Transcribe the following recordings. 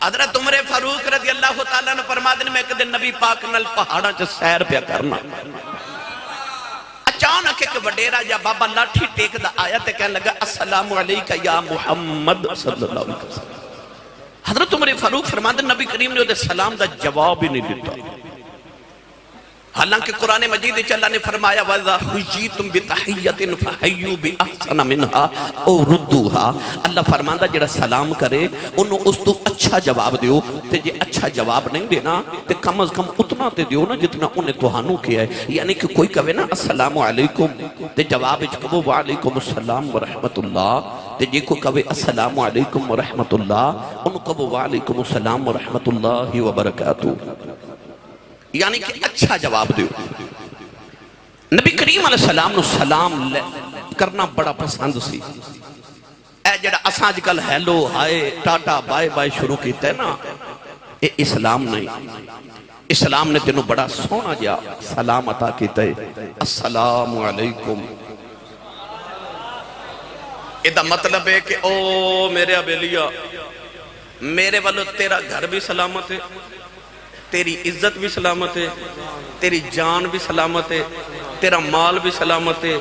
حضرت عمر فاروق رضی اللہ تعالیٰ نے فرما دن میں ایک دن نبی پاک نل پہاڑا چا سیر پیا کرنا، اچانک ایک وڈیرا یا بابا لاٹھی ٹیک دا آیا تے کہنے لگا السلام علیکہ یا محمد صلی اللہ علیہ وسلم۔ حضرت عمر فاروق فرما دن نبی کریم نے وہ سلام دا جواب ہی نہیں دیتا، حالانکہ قرآن مجید اللہ نے فرمایا وَإِذَا حُيِّيتُمْ بِتَحِيَّةٍ فَحَيُّوا بِأَحْسَنَ مِنْهَا أَوْ رُدُّوهَا۔ اللہ فرماندا جڑا سلام کرے انہوں اس تو اچھا جواب دیو، تے جے اچھا جواب نہیں دینا تے کم از کم اتنا تے دیو نا جتنا انہیں توہانوں کیا ہے۔ یعنی کہ کوئی کہے نا السلام علیکم تے جواب کہو وعلیکم السلام ورحمت اللہ، تے جے کو کہے السلام علیکم ورحمت اللہ انہوں کہو وعلیکم السلام ورحمت اللہ وبرکاتہ، یعنی کہ اچھا جواب دیو۔ نبی کریم علیہ السلام نو سلام کرنا بڑا پسند سی، اے جڑا اساں آج کل hello hi tata bye bye شروع کیتا ہے نا، اے اسلام نہیں۔ اسلام نے تینوں بڑا سونا جا سلام عطا کیتا ہے، السلام علیکم۔ ایدہ مطلب ہے کہ او میرے ابیلیا میرے والو تیرا گھر بھی سلامت ہے، تیری عزت بھی سلامت ہے، تیری جان بھی سلامت ہے، تیرا مال بھی سلامت ہے،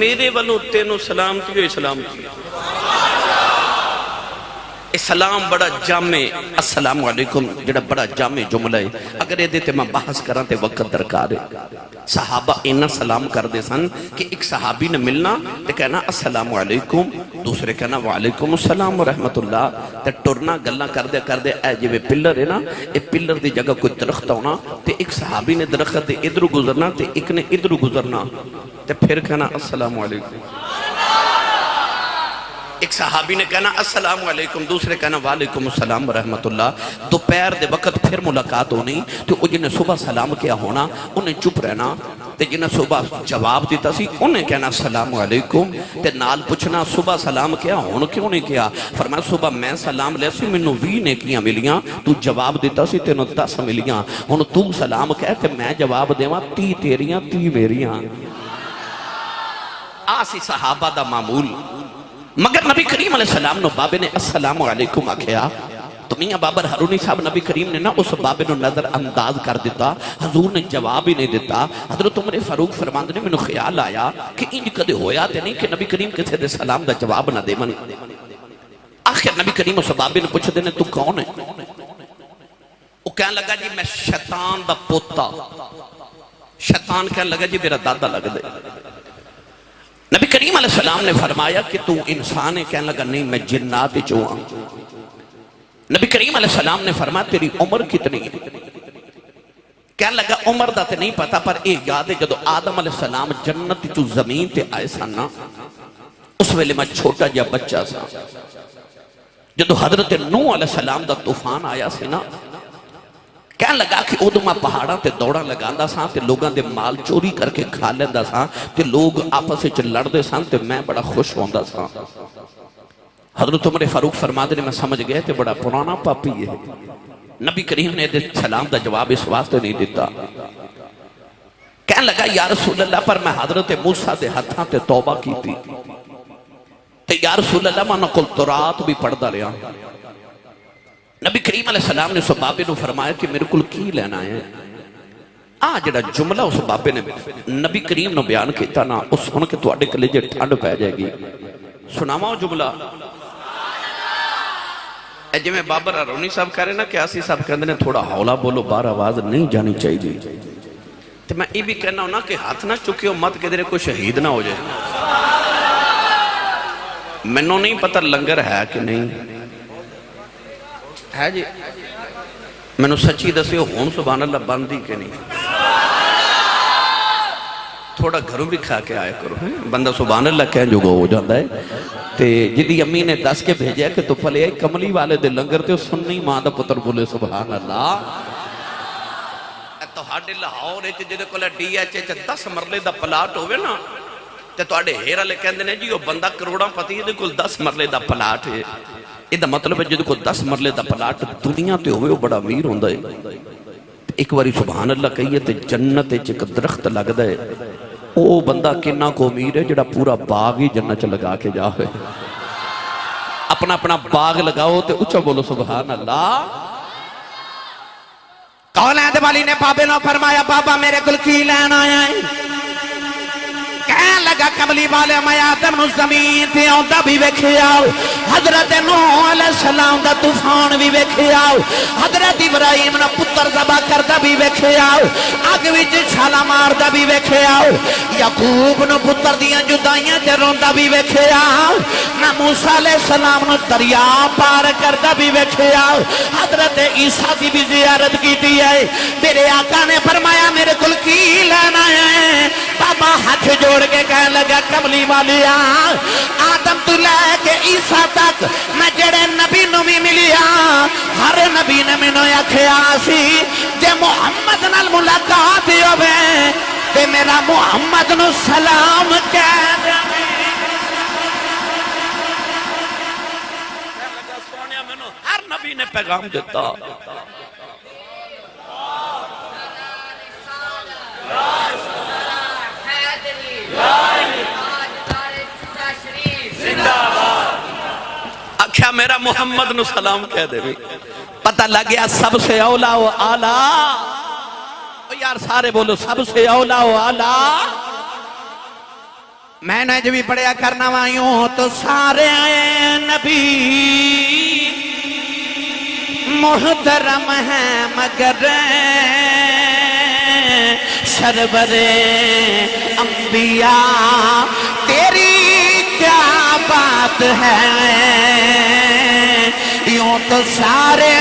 میرے والوں تینوں سلامتی ہو سلامتی ہے۔ اسلام بڑا جامع، السلام علیکم جڑا بڑا جامع جملہ ہے، اگر یہ دیتے میں بحث کران تے وقت درکار ہے۔ صحابہ اینا سلام کر دے سن کہ ایک صحابی نے ملنا تے کہنا السلام علیکم، دوسرے کہنا وعلیکم السلام ورحمت اللہ، تے ٹرنا گلنا کر دے اے جوے پلر ہے نا، اے پلر دی جگہ کوئی درخت ہونا تے ایک صحابی نے درخت دے ادھر گزرنا تے ایک نے ادھر گزرنا تے پھر کہنا السلام علیکم۔ ایک صحابی نے کہنا السلام علیکم، دوسرے کہنا وعلیکم السلام ورحمت اللہ۔ دوپہر دے وقت پھر ملاقات ہونی تو جنہیں صبح سلام کیا ہونا انہیں چپ رہنا، تے جنہیں صبح جواب دیتا سی انہیں کہنا السلام علیکم، تے نال پوچھنا صبح سلام کیا ہون کیوں نہیں کیا؟ فرمایا صبح میں سلام لے سی منوں 20 نیکیاں ملیاں، تو جواب دیتا سی تینوں 10 ملیاں، ہن تو سلام کہہ تے میں جواب دیواں 30 تیریاں 30 میریاں۔ آسی صحابہ دا معمول، مگر نبی کریم علیہ السلام نو بابے نے السلام علیکم آکھیا تو میاں بابر ہرونی صاحب نبی کریم نے نا اس بابے نو نظر انداز کر دیتا، حضور نے جواب ہی نہیں دیتا۔ حضرت عمر فاروق فرماند نے میں خیال آیا کہ انج کدے ہویا تے نہیں کہ نبی کریم کسے دے سلام دا جواب نہ دے من۔ آخر نبی کریم اس بابے نے پوچھ دینے تو کون ہے؟ وہ کہنے لگا جی میں شیطان دا پوتا، شیطان کہنے لگا جی میرا دادا لگ دے۔ نبی کریم علیہ السلام نے فرمایا کہ تو انسان ہے، کہنے لگا نہیں میں جنات چوہاں۔ نبی کریم علیہ السلام نے فرمایا تیری عمر کتنی ہے؟ کہنے لگا عمر دا تے نہیں پتا پر ایک یاد ہے جدو آدم علیہ السلام جنت چو زمین تے آئے سانا اس ویلے میں چھوٹا جا بچہ سا، جدو حضرت نوح علیہ السلام دا طوفان آیا سی نا، کہنے لگا کہ ادو میں پہاڑا تے دوڑا لگاندا ساں تے لوگاں دے مال چوری کر کے کھا لیندا ساں تے لوگ آپس وچ لڑدے ساں تے میں بڑا خوش ہوندا ساں۔ حضرت عمر فاروق فرماندے نے میں سمجھ گئے تے بڑا پرانا پاپی ہے۔ نبی کریم نے سلام دا جواب اس واسطے نہیں دیتا۔ کہنے لگا یا رسول اللہ پر میں حضرت موسیٰ دے ہتھاں تے توبہ کی تھی تے یا رسول اللہ میں نقل تورات بھی پڑھ دا رہا۔ نبی کریم علیہ السلام نے اس بابے نے فرمایا کہ میرے کل کی لینا ہے؟ جڑا جملہ اس بابے نے نبی کریم نے بیان کیتا نا اس سن کے تو اڈے کلیجے ٹھنڈ پہ جائے گی۔ سناما جملہ اے جو میں بابر ارونی صاحب کہہ رہے نا کہ آسی صاحب کہنے نے تھوڑا حولا بولو بار آواز نہیں جانی چاہیے، تو میں یہ بھی کہنا ہوں نا کہ ہاتھ نہ چکے ہو مت کہ دیرے کوئی شہید نہ ہو جائے۔ میں نو نہیں پتہ لنگر ہے کہ نہیں ہے جی، میں نو سچی دسے ہو ہون سبحان اللہ بندی کہ نہیں، تھوڑا گھروں بھی کھا کے آیا کرو، بندہ سبحان اللہ کہن جو گو ہو جاندہ ہے۔ تے جدی امی نے دس کے بھیجے کہ تو پلے کملی والے دے لنگر تے سننی ماں دا پتر بولے سبحان اللہ۔ تو ہاڑے لاہور ایچے جدے کولا ڈی ایچ ایچے 10 مرلے دا پلاٹ ہوئے نا تے تو ہاڑے ہیرہ لے کہندے نے جی وہ بندہ کروڑاں پتی ہے دے کل 10 مرلے دا پلاٹ ہے۔ یہ دا مطلب ہے جدے کو 10 مرلے دا پلاٹ دنیا تے ہوئے وہ بڑا امیر ہوندہ ہے۔ ایک باری سبحان اللہ کہیے تے جنت ایک درخت لگ دے او بندہ کنہ کو امیر ہے جڑا پورا باغ ہی جنت لگا کے جا ہوئے۔ اپنا اپنا باغ لگاؤ تے اچھا بولو سبحان اللہ۔ اولاد والی نے بابے نو فرمایا بابا میرے کل کی لین آیا ہے؟ کہنے لگا کملی والے میں آدم نو زمین تے آندا بھی ویکھے آؤ، حضرت نوح علیہ السلام دا طوفان بھی ویکھے آؤ، حضرت ابراہیم نو پتر ذبح کردا بھی ویکھے آؤ، اگ وچ چھالا ماردا بھی ویکھے آؤ، یعقوب نو پتر دیاں جدائیاں تے روندا بھی ویکھے آؤ، نہ موسیٰ علیہ السلام نو دریا پار کردا بھی ویکھے آؤ، حضرت عیسیٰ دی بھی زیارت کیتی ہے۔ میرے آقا نے فرمایا میرے کل کی لینا ہے؟ بابا ہاتھ جوڑ کے کہنے لگا کملی والیا آدم تو لے کے عیسیٰ تک میں جڑے نبی نو بھی ملیا ہر نبی نے منو آکھیا سی جے محمد نال ملاقات ہوئے تے میرا محمد نو سلام کہہ دے۔ ہر نبی نے پیغام دیتا اکھیا میرا محمد نو سلام کہہ دے بھی پتہ لگ گیا سب سے اولا و آلہ، یار سارے بولو سب سے اولا و آلہ۔ میں نے جو بھی پڑھیا کرنا وائیوں تو سارے نبی محترم ہیں مگر سرور انبیاء تیری کیا بات ہے؟ یوں تو سارے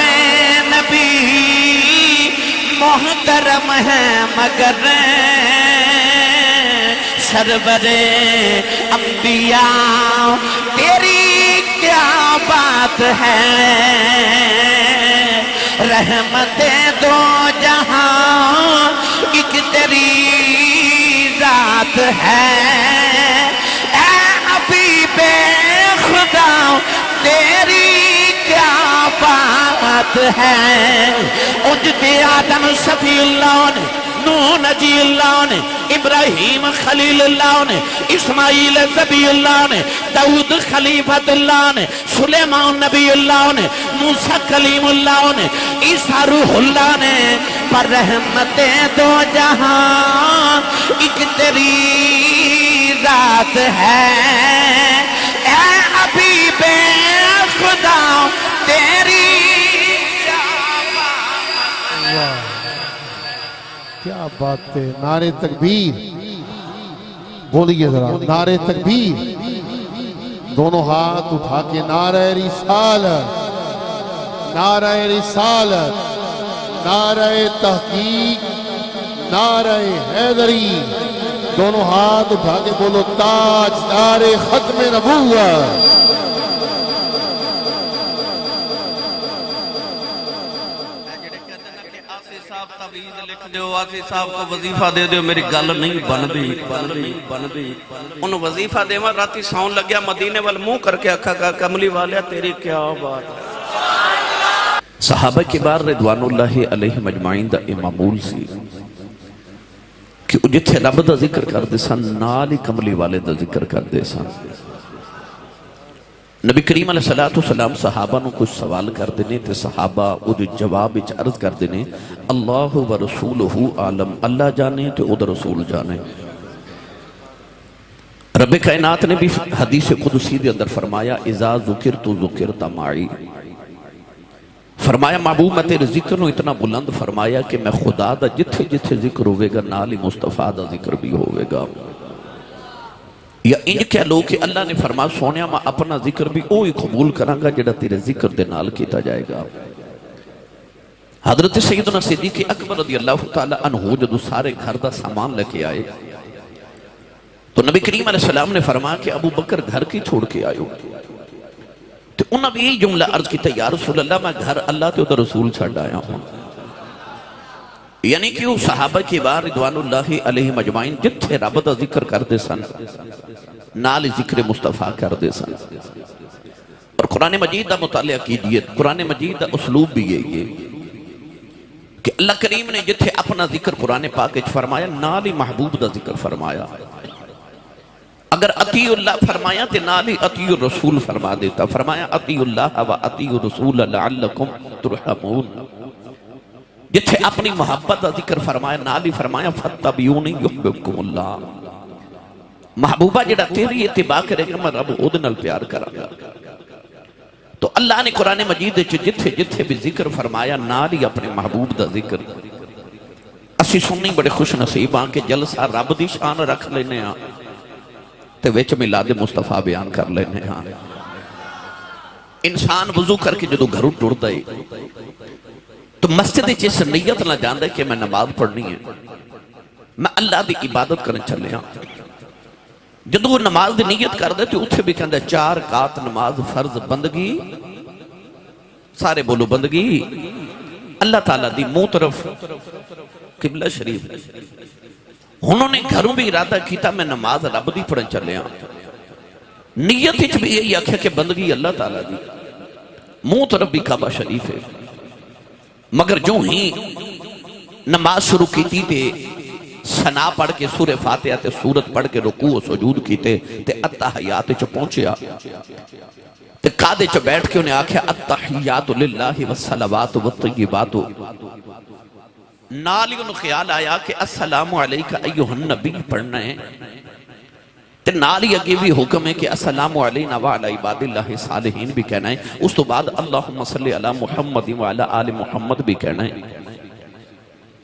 نبی محترم ہیں مگر سرور انبیاء تیری کیا بات ہے؟ رحمتیں دو جہاں ایک تیری ذات ہے، اے حبیب خدا تیری کیا بات ہے؟ اجد آدم صفی اللہ نے، نوح نجی اللہ نے، ابراہیم خلیل اللہ نے، اسماعیل ذبی اللہ نے، داؤد خلیفت اللہ نے، سلیمان نبی اللہ نے، موسیٰ کلیم اللہ نے، عیسیٰ روح اللہ نے، پر رحمتیں دو جہاں ایک تیری ذات ہے، اے حبیب خدا تیری کیا بات ہے۔ نعرہ تکبیر بولیے ذرا، نعرہ تکبیر، دونوں ہاتھ اٹھا کے نعرہ رسالت، نعرہ رسالت، نعرہ تحقیق، نعرہ حیدری، دونوں ہاتھ اٹھا کے بولو تاجدار ختم نبوت۔ آسی صاحب کو وظیفہ دے دیو میری گل نہیں بن دی انہوں وظیفہ دے ماں راتی ساؤن لگیا مدینے وال منہ کر کے اکھا کہا کملی والیا تیری کیا بات ہے۔ صحابہ کبار رضوان اللہ علیہ مجمعین دا امامول سی کہ جتھے رب دا ذکر کر دے سن نالی کملی والے دا ذکر کر دے سن۔ نبی کریم علیہ السلام صحابہ نو کچھ سوال کر دینے تے صحابہ او جو جواب اچھ عرض کر دینے اللہ و رسولہ عالم، اللہ جانے تے او دا رسول جانے۔ رب کائنات نے بھی حدیث قدسی دے اندر فرمایا اذا ذکرت ذکرت معی، فرمایا محبوب میں تیرے ذکر نو اتنا بلند فرمایا کہ میں خدا دا جتھے جتھے ذکر ہوئے گا نالی مصطفیٰ دا ذکر بھی ہوئے گا۔ یا انج کہہ لو کہ اللہ نے فرما سونیا میں اپنا ذکر بھی اوہی قبول کرانگا جڑا تیرے ذکر دے نال کیتا جائے گا۔ حضرت سیدنا صدیق اکبر رضی اللہ تعالیٰ عنہ جدو سارے گھر دا سامان لکے آئے تو نبی کریم علیہ السلام نے فرما کہ ابو بکر گھر کی چھوڑ کے آئے تو انہوں نے یہی جملہ عرض کی یا رسول اللہ میں گھر اللہ تے ادھر رسول چھڑ آیا ہوں۔ یعنی کہ وہ صحابہ کی بار رضوان اللہ علیہ مجمعین جتھے رب دا ذکر کر دے سن نال ذکر مصطفیٰ کر دے سن۔ اور قرآن مجید دا مطالعہ کیجئے، قرآن مجید دا اسلوب بھی یہی ہے کہ اللہ کریم نے جتھے اپنا ذکر قرآن پاک فرمایا نال ہی محبوب دا ذکر فرمایا۔ اگر اطیع اللہ فرمایا تو نال ہی اطیع الرسول فرما دیتا. فرمایا اطیع اللہ و اطیع الرسول لعلکم ترحمون. جتھے اپنی محبت کا ذکر فرمایا نال ہی فرمایا فاتبعونی یحببکم اللہ. محبوبہ جڑا تیری اتباع کرے گا میں رب اودے نال پیار کراں گا. تو اللہ نے قرآن مجید جتھے جتھے بھی ذکر فرمایا نال ہی اپنے محبوب دا ذکر. اسی سنی بڑے خوش نصیب ہاں کہ جلسہ رب دی شان رکھ لینے ہاں تے وچ میلاد مصطفیٰ بیان کر لینے ہاں. انسان وضو کر کے جدو گھروں ٹردا ہے تو مسجد جس نیت نہ جاندا کہ میں نماز پڑھنی ہے, میں اللہ دی عبادت کرنے چلے ہاں. جدو نماز دی نیت کر دے تو اتھے بھی کہندے 4 رکعت نماز فرض بندگی, سارے بولو بندگی اللہ تعالیٰ دی منہ طرف قبلہ شریف. انہوں نے گھروں بھی ارادہ کیتا میں نماز رب دی پڑھن چلے ہاں. نیت ہی بھی یہی آکھیا کہ بندگی اللہ تعالیٰ دی, منہ طرف بھی کعبہ شریف ہے. مگر جو ہی نماز شروع کیتی تے ثنا پڑھ کے سورہ فاتحہ تے سورت پڑھ کے رکوع و سجود کیتے تے التحیات چ پہنچیا تے قادے چ بیٹھ کے انہیں آکھیا التحیات للہ والصلوات والطیبات. نالی انہوں خیال آیا کہ السلام علیکہ ایوہ النبی پڑھنا ہے تے نالی اگے بھی حکم ہے کہ السلام علینا وعلی عباد اللہ صالحین بھی کہنا ہے. اس تو بعد اللہم صلی علی محمد وعلی آل محمد بھی کہنا ہے.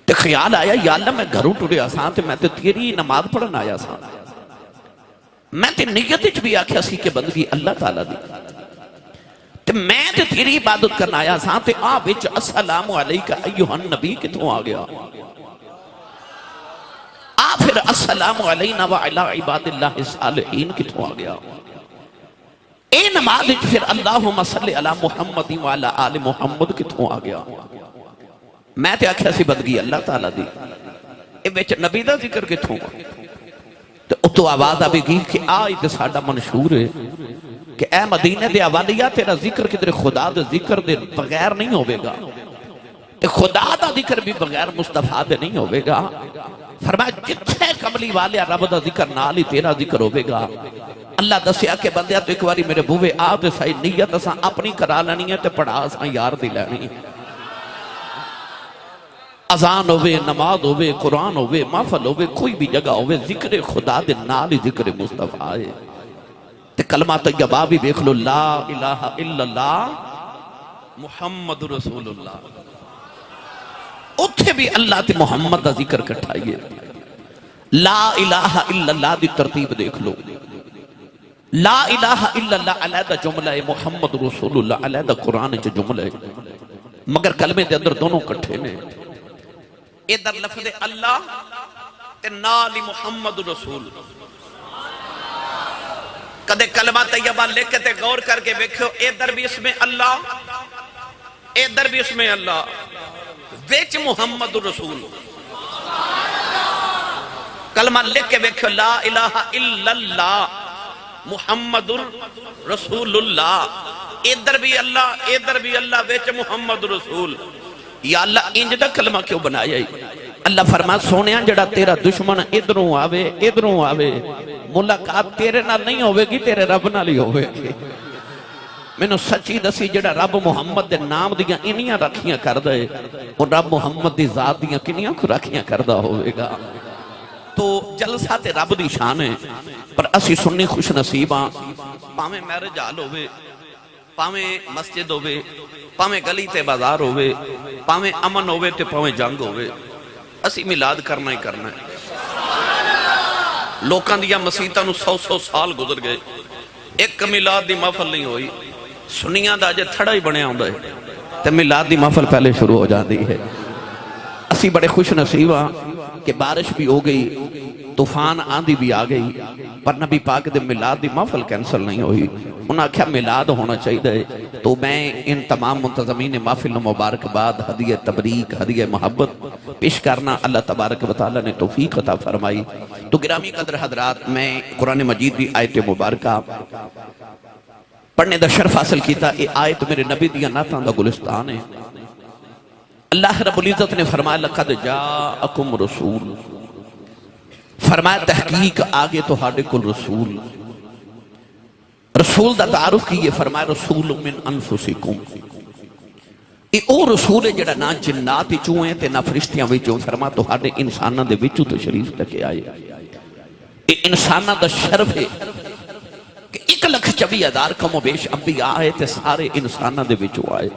تے خیال آیا یا اللہ میں گھروں ٹوڑے آسان تے میں تے تیری نماز پڑھن آیا آسان, میں تے نیت بھی آکھیا سی کہ بندگی اللہ تعالیٰ دی تے میں تے تیری عبادت کرنا آیا آسان تے وچ السلام علیکہ ایوہ النبی کتوں آ گیا, پھر السلام علینا وعلی عباد اللہ صالحین کتوں آ گیا. اے نماز پھر اللہم صلی علی محمد وعلی آل محمد کتوں آ گیا. میں تے آکھیا سی بندگی اللہ تعالیٰ دی, اے وچ نبی دا ذکر کتوں تے اتو آواز آبی گی کہ آئی تے ساڑا منشور ہے کہ اے مدینہ دے اولیہ تیرا ذکر کدھر خدا دے ذکر دے بغیر نہیں ہوئے گا تے خدا دا ذکر بھی بغیر مصطفیٰ دے نہیں ہوئے گا. فرمایا جتھے کملی والے رب دا ذکر نال ہی تیرا ذکر ہوئے گا. اللہ دسیا کہ بندیا تو ایک باری میرے بوے آ تے سائی نیت اساں اپنی کرا لینی ہے تے پڑھا اساں یار دی لینی ہے. اذان ہوئے, نماز ہوئے, قرآن ہوئے, محفل ہوئے, کوئی بھی جگہ ہوئے, ذکر خدا دے نال ہی ذکر مصطفیٰ ہے. تے کلمہ طیبہ بھی دیکھ لو, لا الہ الا اللہ محمد رسول اللہ. اتھے بھی اللہ تے محمد دا ذکر کٹھائیے. لا الہ الا اللہ دی ترتیب دیکھ لو, لا الہ الا اللہ علیہ دا جملہ ہے, محمد رسول اللہ علیہ دا قرآن چ جملہ ہے, مگر کلمے دے اندر دونوں کٹھے نے. ادھر لفظ اللہ تے نالی محمد رسول. کدے کلمہ طیبہ لکھ کے غور کر کے دیکھو, ادھر بھی اس میں اللہ, ادھر بھی اس میں اللہ, وچ محمد رسول. کلمہ لکھ کے دیکھو لا الہ الا اللہ محمد رسول اللہ, ادھر بھی اللہ, ادھر بھی اللہ, وچ محمد رسول. یا اللہ انج دا کلمہ کیوں بنایا ہے؟ اللہ فرما سونیاں جڑا تیرا دشمن ادھروں آوے, ملاقات تیرے نال نہیں ہوئے گی, تیرے رب نال ہی ہوئے گی. میں نے سچی دسی جڑا رب محمد دے نام دیاں انیاں رکھیاں کر دے, اور رب محمد دی ذات دیاں کنیاں کو رکھیاں کردہ ہوئے گا. تو جلسہ تے رب دی شان ہے, پر اسی سنی خوش نصیباں پاویں میرج حال ہوئے, پاویں مسجد ہوئے, پاویں گلی تے بازار ہوئے, پاویں امن ہوئے تے پاویں جنگ ہوئے, اسی میلاد کرنا ہی کرنا ہے. لوکاں دیا مسیطہ نو 100 سال گزر گئے, ایک میلاد دی محفل نہیں ہوئی. سنیاں دا جے تھڑا ہی بنے آؤں ہے تے میلاد دی محفل پہلے شروع ہو جاتی ہے. اسی بڑے خوش نصیب ہاں کہ بارش بھی ہو گئی, طوفان آندھی بھی آ گئی, پر نبی پاک دے میلاد دی محفل کینسل نہیں ہوئی. انہاں کیا میلاد ہونا چاہیے. تو میں ان تمام منتظمین محفل مبارک بعد ہدیہ تبریک, ہدیہ محبت پیش کرنا اللہ تبارک و تعالی نے توفیق عطا فرمائی. تو گرامی قدر حضرات, میں قرآن مجید دی آیت مبارکہ پڑھنے دا شرف حاصل کیتا. یہ آیت میرے نبی دیا ناتاں دا گلستان ہے. اللہ رب العزت نے فرمایا لقد جاءکم رسول فرمایا تحقیق آگے تو ہاڑے کل رسول دا تعارف کیے، فرمایا رسول من انفسکم، یہ او رسول ہے جڑا نہ جنات وچوں ہے تے نہ فرشتیاں وچوں، فرمایا تو ہاڑے انساناں دے وچوں تشریف لے کے آئے۔ یہ انساناں دا شرف ہے کہ 1,24,000 کم و بیش انبیاء آئے تے سارے انساناں دے وچوں آئے،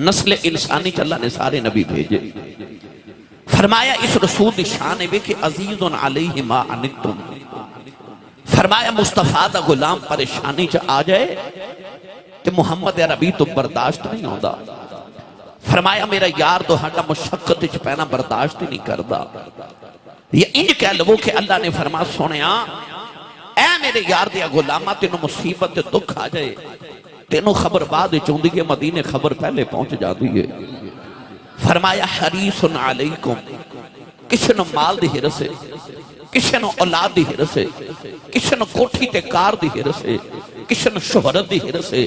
نسل انسانی چ اللہ نے سارے نبی بھیجے۔ فرمایا اس رسول دی شان ہے کہ عزیز علیہ ما عنتم، فرمایا مصطفیٰ دا غلام پریشانی چ آ جائے کہ محمد عربی تو برداشت نہیں ہوتا، فرمایا میرا یار تو ہٹا مشقت چ پینا برداشت نہیں کردا، یہ انج کہہ لو کہ اللہ نے فرمایا سنیا اے میرے یار دیا غلامہ تینوں مصیبت تے دکھ آ جائے، تینوں خبر بعد چوندی ہے، مدینے خبر پہلے پہنچ جاتی ہے۔ فرمایا حریص علیکم، کسی نو مال دی حرس ہے، کسی نو اولاد دی حرس ہے، کسی نو کوٹھی تے کار دی حرس ہے، کسی نو شہرت دی حرس ہے،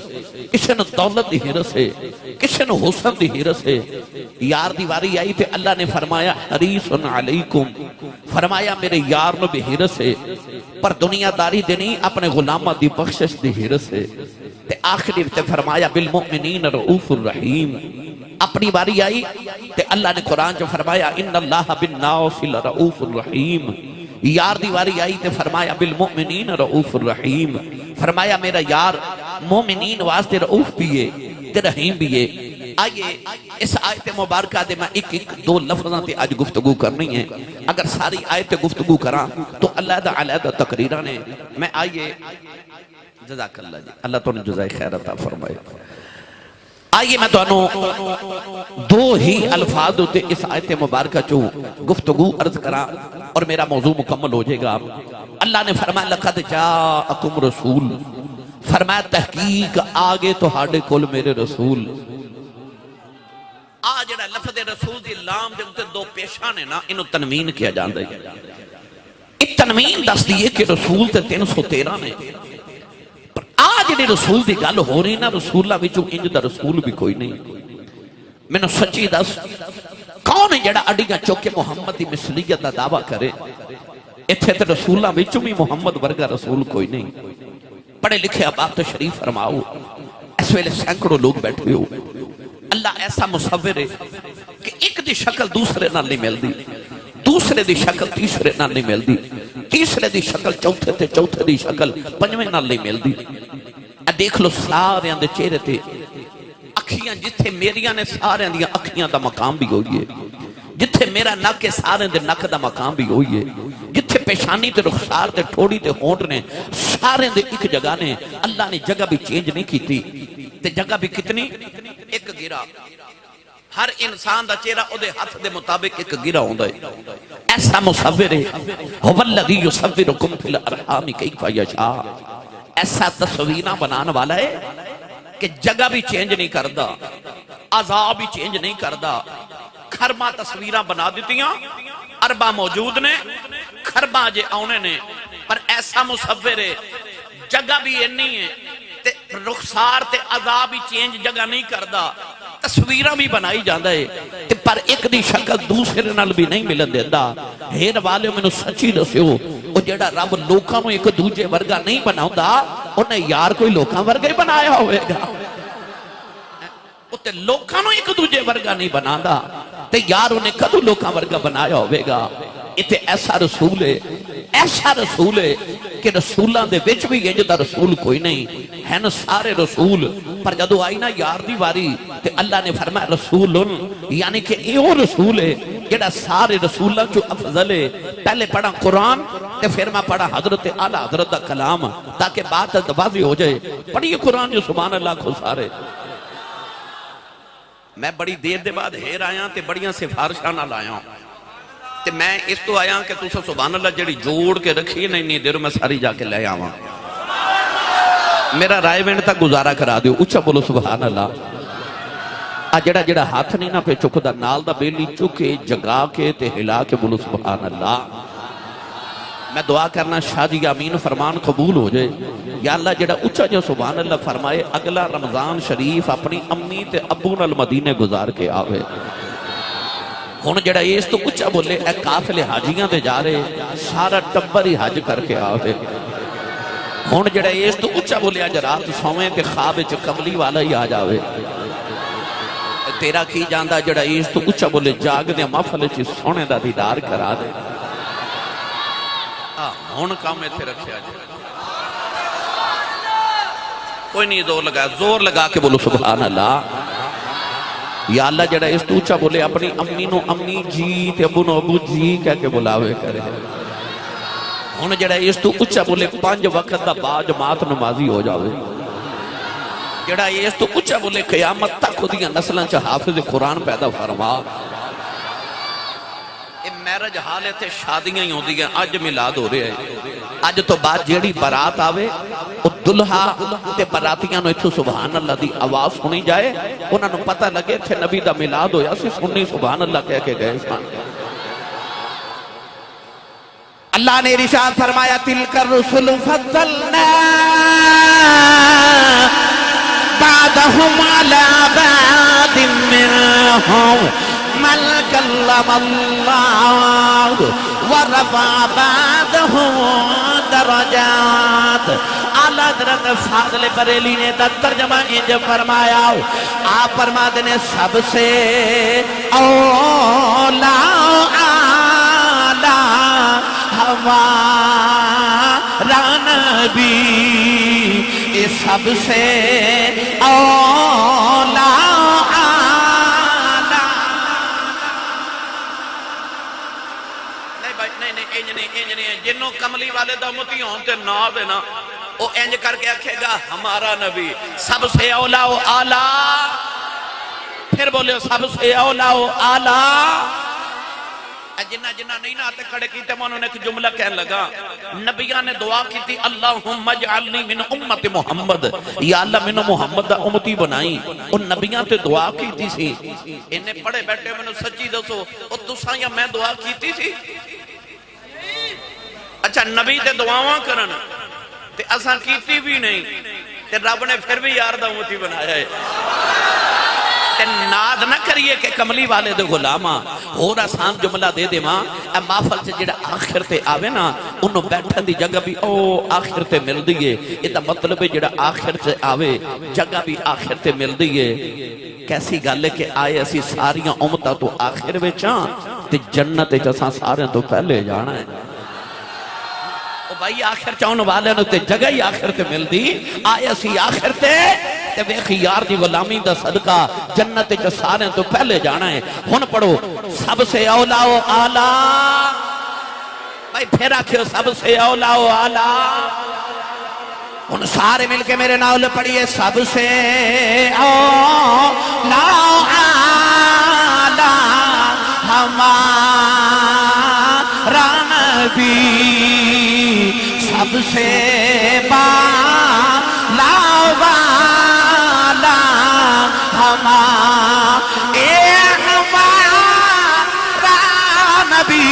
کسی نو دولت دی حرس ہے، کسی نو حسن دی حرس ہے۔ یار دی واری آئی تے اللہ نے فرمایا حریص علیکم، فرمایا میرے یار نو بھی حرس ہے، پر دنیا داری دے نہیں اپنے غلامہ دی بخشش دی حرس ہے۔ تے آخری تے فرمایا بالمؤمنین رؤوف الرحیم، اپنی باری آئی تے اللہ نے قرآن جو فرمایا ان اللہ بالناس لرؤوف الرحیم، یار دی واری آئی تے فرمایا بالمؤمنین رؤوف الرحیم، فرمایا میرا یار مومنین واسطے رؤوف بھی ہے تے رحیم بھی ہے۔ آئیے اس آیت مبارکہ دے میں ایک دو لفظاں تے آج گفتگو کرنی ہے، اگر ساری آیت گفتگو کراں تو علیحدہ علیحدہ تقریراں نے، میں آئیے جزاک اللہ جی، اللہ تو نے جزائے خیر عطا فرمائے۔ آئیے میں تو انہوں دو ہی الفاظ ہوتے اس آیت مبارکہ چو گفتگو عرض کرا اور میرا موضوع مکمل ہو جائے گا۔ اللہ نے فرمایا لَقَدْ جَاءَكُمْ رَسُول، فرمایا تحقیق آگے تو ہاڑے کول میرے رسول۔ آج جڑا لفظ رسول دی لام دے انتے دو پیشانے نا انہوں تنوین کیا جاندے ہیں، ایک تنوین دس دیئے کہ رسول تے 313 نے، آج نے رسول دی گل ہو رہی نا، رسول اللہ وچوں انج دا رسول بھی کوئی نہیں۔ میں نے سچی دس کون ہے جڑا اڈیاں چوکے محمد دی مثلیت دا دعویٰ کرے؟ اتھے تے رسول اللہ وچوں بھی محمد ورگا رسول کوئی نہیں۔ پڑھے لکھے اب تشریف فرماؤ، اس ویلے سینکڑوں لوگ بیٹھے ہو، اللہ ایسا مصور ہے کہ ایک دی شکل دوسرے نال نہیں ملدی، دوسرے دی شکل تیسرے نال نہیں ملدی، تیسرے دی شکل چوتھے تے چوتھے دی شکل پنجویں نال نہیں ملدی۔ دیکھ لو سارے دے چہرے تے اکھیاں، جتھے میریاں نے سارے دیا اکھیاں دا مقام بھی ہوئی ہے، جتھے میرا نک ہے سارے دے نک دا مقام بھی ہوئی ہے، جتھے پیشانی تے رخسار تے ٹھوڑی تے ہونٹ نے سارے دے ایک جگہ نے، اللہ نے جگہ بھی چینج نہیں کی تھی تے جگہ بھی کتنی ایک گرا، ہر انسان دا چہرہ او دے ہاتھ دے مطابق ایک گرا ہوندا ہے۔ ایسا مصور ہے هو الذی یصورکم فی الارحام کیف یشاء، ایسا تصویرہ بنانے والا ہے کہ جگہ بھی چینج نہیں کردا، عذاب بھی چینج نہیں کردا۔ کھرباں تصویرہ بنا دیتیاں، ارباں موجود نے، کھرباں جے آنے نے، پر ایسا مصور ہے جگہ بھی اینی ہے تے رخسار تے عذاب بھی چینج جگہ نہیں کردا، تصویرہ بھی بنائی جاندہ ہے پر ایک دی شکل دوسرے نال بھی نہیں ملن دیندہ۔ ہیر والے میں سچی دسیو، وہ جڑا رب لوکاں نو ایک دوجے ورگا نہیں بناؤں، انہیں یار کوئی لوکاں ورگا ہی بنایا ہوئے گا، تے لوکاں نو ایک دوجے ورگا نہیں بناندہ، تے یار انہیں کدو لوکاں ورگا بنایا ہوئے گا۔ اتنے ایسا رسول ہے کہ رسولہ دے وچ بھی یہ جدا رسول کوئی نہیں ہے نا، سارے رسول پر جدو آئی نا یار دی واری تے اللہ نے فرمایا رسول، یعنی کہ یہ رسول ہے جڑا سارے رسولہ جو افضل ہے۔ پہلے پڑھا قرآن تے پھر میں پڑھا حضرت اعلیٰ حضرت دا کلام تاکہ بات واضح ہو جائے۔ پڑھیے قرآن جو سبحان اللہ کو سارے۔ میں بڑی دیر دے بعد ہیر آیا تے بڑیاں سفارشاں نال آیا تے میں اس تو آیا کہ تُسا سبحان اللہ جڑی جوڑ کے رکھی نہیں دیر میں ساری جا کے لے آواں، میرا رائے وینڈ تک گزارا کرا دیو، اچھا بولو سبحان اللہ۔ جڑا جڑا ہاتھ نہیں نہ پہ چکدا نال دا بیلی چکے جگا کے تے ہلا کے بولو سبحان اللہ۔ میں دعا کرنا شاہ جی آمین فرمان قبول ہو جائے۔ یا اللہ جڑا اچھا جو سبحان اللہ فرمائے اگلا رمضان شریف اپنی امی تے ابو نال مدینے گزار کے آوے۔ ہن جڑا اس تو اچھا بولے اے قافلے حاجیاں تے جا رہے سارا ٹبر ہی حج کر کے آوے ہن جڑا اس تو اچھا بولے اج رات سویں تے خواب وچ کملی والا ہی آ جاوے تیرا کی جاندا جڑا اس تو اچھا بولے جاگ دے محفل وچ سونے دا دیدار کرا دے ہن کام ایتھے رکھیا جائے کوئی نہیں زور لگا کے بولو سبحان اللہ یا اللہ جڑا اس تو اچھا بولے اپنی امی نو امی جی تے ابو نو ابو جی کہہ کے بلاوے کرے ہن جڑا اس تو اچھا بولے 5 وقت دا با جماعت نمازی ہو جاوے جڑا اس تو اچھا بولے قیامت تک خودیاں نسلاں چ حافظ قرآن پیدا فرما میرج حالے تے شادیاں ہی ہوندی ہیں اج میلاد ہو رہے ہیں اج تو بعد جیڑی برات آوے او دلہا تے براتیاں نو ایتھوں سبحان اللہ دی آواز سنی جائے انہاں نو پتہ لگے تھے نبی دا میلاد ہویا سی سنی سبحان اللہ کہہ کے گئے سن اللہ نے ارشاد فرمایا تلک الرسل فضلنا بعدهم على بعد منهم من كلم الله ورفع بعضهم درجات اعلی حضرت فاضل بریلی نے ترجمہ انج فرمایا آپ فرماتے ہیں سب سے اولا اعلی ہمارا نبی یہ سب سے اولا جنوں کملی والے دا امتی ہون تے نا دے نا او انج کر کے آکھے گا ہمارا نبی سب سے اولا و آلہ پھر بولے سب سے اولا و آلہ جنہ نہیں نہ آتے کھڑے کیتے میں انہوں نے ایک جملہ کہنے لگا نبیان نے دعا کی تھی اللہم اجعلنی من امت محمد یا اللہ من محمد دا امتی بنائی ان نبیان تے دعا کی تھی سی انہیں پڑھے بیٹھے میں نے سچی دسو اور تساں یا میں دعا کی تھی سی اچھا نبی تے دعاواں کرن تے اساں کیتی بھی نہیں تے رب نے پھر بھی یار دا امتی بنایا ہے تے ناد نہ کریے کہ کملی والے دے غلاماں اور آسان جملہ دے دے ماں اے محفل سے جڑا آخر تے آوے نا انہوں بیٹھن دی جگہ بھی او آخر تے مل دیئے یہ دا مطلب ہے جڑا آخر سے آوے جگہ بھی آخر تے مل دیئے کیسی گالے کہ آئے ایسی ساریاں امتہ تو آخر وچاں تے جنت جساں سارے تو پہلے جانا ہے بھائی آخر چاہن والے نو تے جگہ ہی آخر تے مل دی آئے اسی آخر تے ویکھی یار دی غلامی دا صدقہ جنت چ سارے تو پہلے جانا ہے ہن پڑھو سب سے اولا و اعلی بھائی پھر آکھو سب سے اولا و اعلی ہن سارے مل کے میرے نال پڑھیے سب سے اولا و اعلی ہمارا نبی سب سے بالا والا ہمارا نبی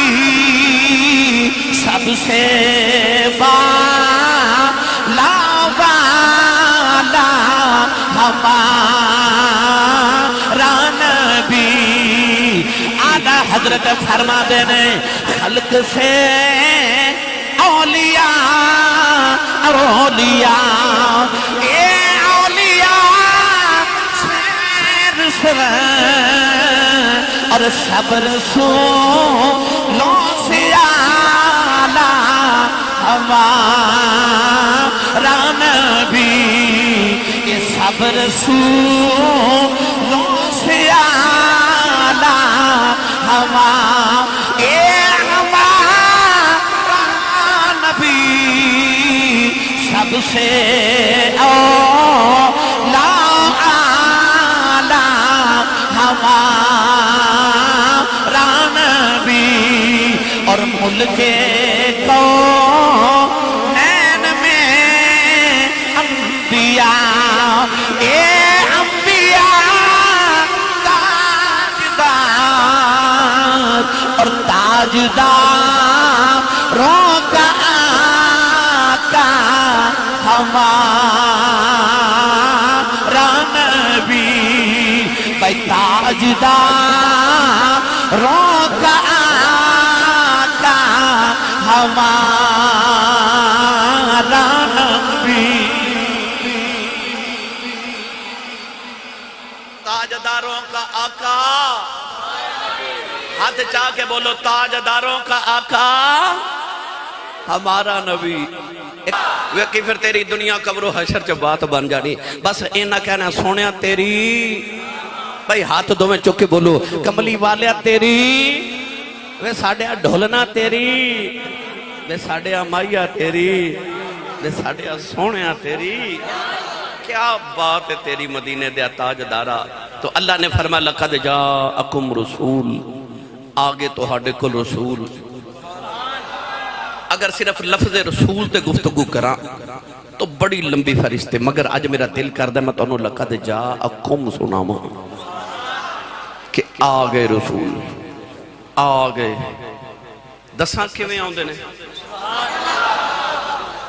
سب سے بالا والا ہمارا نبی اعلیٰ حضرت فرما دینے خلق سے اولیاء اور اولیاء اے اولیاء سیر سویں اور سب رسولوں سے اعلیٰ ہمارا نبی یہ سب رسولوں سے اعلیٰ سب سے اولا اعلی ہمارا نبی اور ملک کونین میں انبیاء اے انبیاء تاجدار اور تاجداروں کا ہمارا نبی بھائی تاجداروں آقا، ہاتھ چاہ کے بولو تاجداروں کا آقا ہمارا نبی۔ ویکھی پھر تیری دنیا قبر و حشر چ بات بن جانی، بس اینا کہنا سونیا تیری، بھائی ہاتھ دو میں چکے بولو کملی والیا تیری، وے ساڑھیا ڈھولنا تیری، وے ساڑھیا مائیا تیری، وے ساڑھیا سونیا تیری۔ کیا بات ہے تیری مدینے دیا تاجدارا۔ تو اللہ نے فرمایا لقد جاءکم رسول، آگے تو ہاڑے کل رسول۔ اگر صرف لفظ رسول تے گفتگو کرا تو بڑی لمبی فہرست ہے، مگر آج میرا دل کردہ میں تو انہوں لقد جاءکم سناما کہ آگے رسول آگے دساں کیویں آؤندے نے۔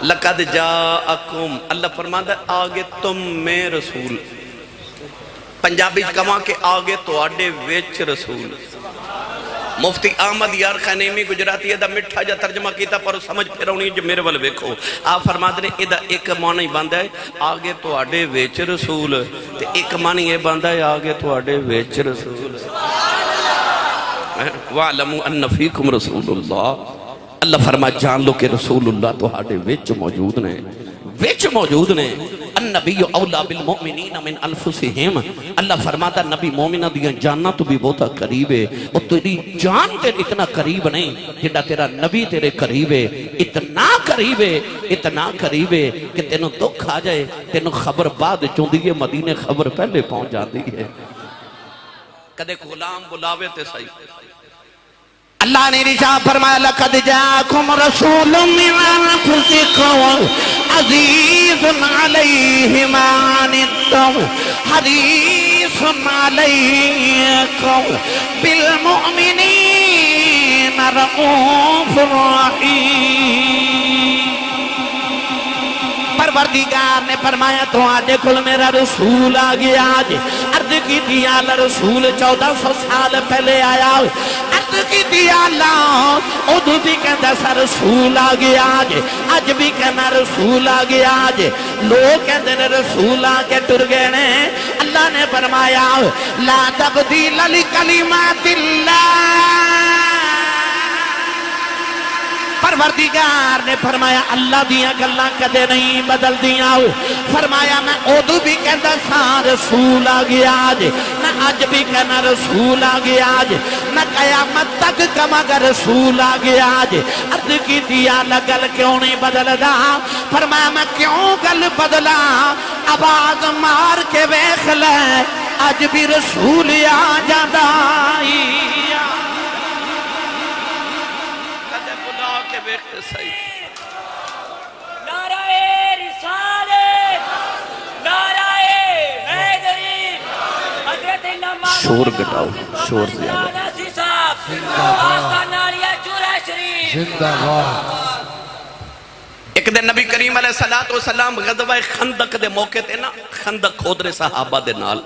لقد جاءکم اللہ فرماتا ہے آگے تم میں رسول، پنجابی کہاں کہ آگے تو آڈے ویچ رسول۔ مفتی احمد یار خانیمی گجراتی ہے دا مٹھا جا ترجمہ کیتا پر سمجھ پھر ہونی جو میرے والے ویکھو۔ آپ فرماتے ہیں ادھا ایک معنی باندھا ہے آگے تو آڈے ویچ رسول، تے ایک معنی یہ باندھا ہے آگے تو آڈے ویچ رسول۔ وَعْلَمُوا أَنَّ فِيكُمْ رَسُولُ اللَّهِ، اللہ فرمایا جان لو کہ رسول اللہ تو ہاڑے وچ موجود نے، وچ موجود نے۔ النبی اولا بالمؤمنین من انفسہم، اللہ فرماتا نبی مومنہ دیا جاننا تو بھی بہتا قریب ہے، اور تیری جان تیرے اتنا قریب نہیں جڑا تیرا نبی تیرے قریب ہے، اتنا قریب ہے، اتنا قریب ہے کہ تینوں دکھ آ جائے تینوں خبر بعد چوندی ہے، مدینے خبر پہلے پہنچ جاتی ہے۔ کدے غلام بلاوے تے صحیح، اللہ نے رشاہ فرمایا لقد جاءکم رسول من انفسکم عزیز علیہ ما عنتم حریص علیکم بالمؤمنین رؤوف رحیم۔ پروردگار نے فرمایا تو آجے کل میرا رسول آگیا آج، عرض کی تھی آلہ رسول 1400 سال پہلے آیا، عرض کی تھی آلہ ادھو بھی کہتا سا رسول آگیا آج بھی کہنا رسول آگیا آج، لوگ کہتے ہیں رسول آگے ٹر گئے نے۔ اللہ نے فرمایا لا تبدیل لکلمات اللہ، پروردگار نے فرمایا اللہ دیاں گلاں کدے نہیں بدل دیاں، فرمایا میں ادو بھی کہتا سا رسول آگیا آج، میں آج بھی کہنا رسول آگیا آج، میں قیامت تک کم اگر رسول آگیا آج۔ عرض کی دیا گل کیوں نہیں بدل دا، فرمایا میں کیوں گل بدلا، آواز مار کے ویکھ لے آج بھی رسول آ جادا نعرہ رسالت، نعرہ حیدری، حضرت امام شور گٹاؤ، شور زیادہ۔ ناصر صاحب آستان ناریہ چورہ شریف زندہ باد۔ ایک دن نبی کریم علیہ السلام غزوہ خندق دے موقع تے نا خندق کھود رہے صحابہ دے نال،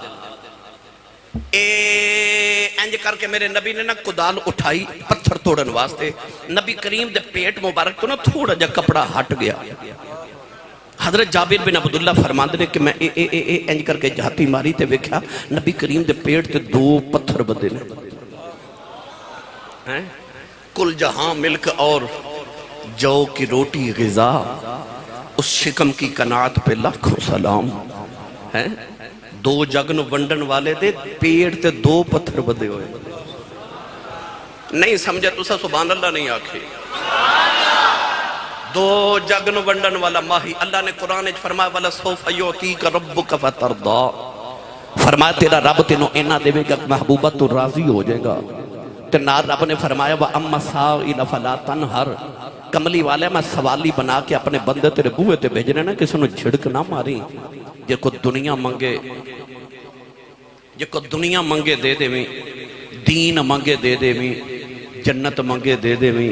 انج کر کے میرے نبی نے نا کدال اٹھائی پتھر توڑن واسطے، نبی کریم دے پیٹ مبارک تو نا تھوڑا جا کپڑا ہٹ گیا۔ حضرت جابر بن عبداللہ فرماندے نے کہ میں انج کر کے جہاتی ماری تے ویکھیا نبی کریم دے پیٹ تے 2 پتھر بدے نے۔ کل جہاں ملک اور جو کی روٹی غذا، اس شکم کی قناعت پہ لاکھوں سلام ہے۔ 2 جگن ونڈن والے دے پیڑ تے 2 پتھر بدے ہوئے، نہیں سمجھا تو سبحان اللہ نہیں آکھے۔ 2 جگن ونڈن والا ماہی، اللہ نے قرآن اچھ فرمایا وَلَسَوْفَ يُعْتِيكَ رَبُّكَ فَتَرْضَى، فرمایا تیرا رب تینوں اینا دے گا کہ محبوبہ تو راضی ہو جائے گا۔ تنار رب نے فرمایا وَأَمَّا السَّائِلَ فَلَا تَنْهَرْ، کملی والے میں سوالی بنا کے اپنے بندے تیرے بوئے تے بھیجنے نا کسی نے جھڑک نہ ماری، جے کو دنیا منگے دے دے میں، دین منگے دے دے میں، جنت منگے دے دے میں،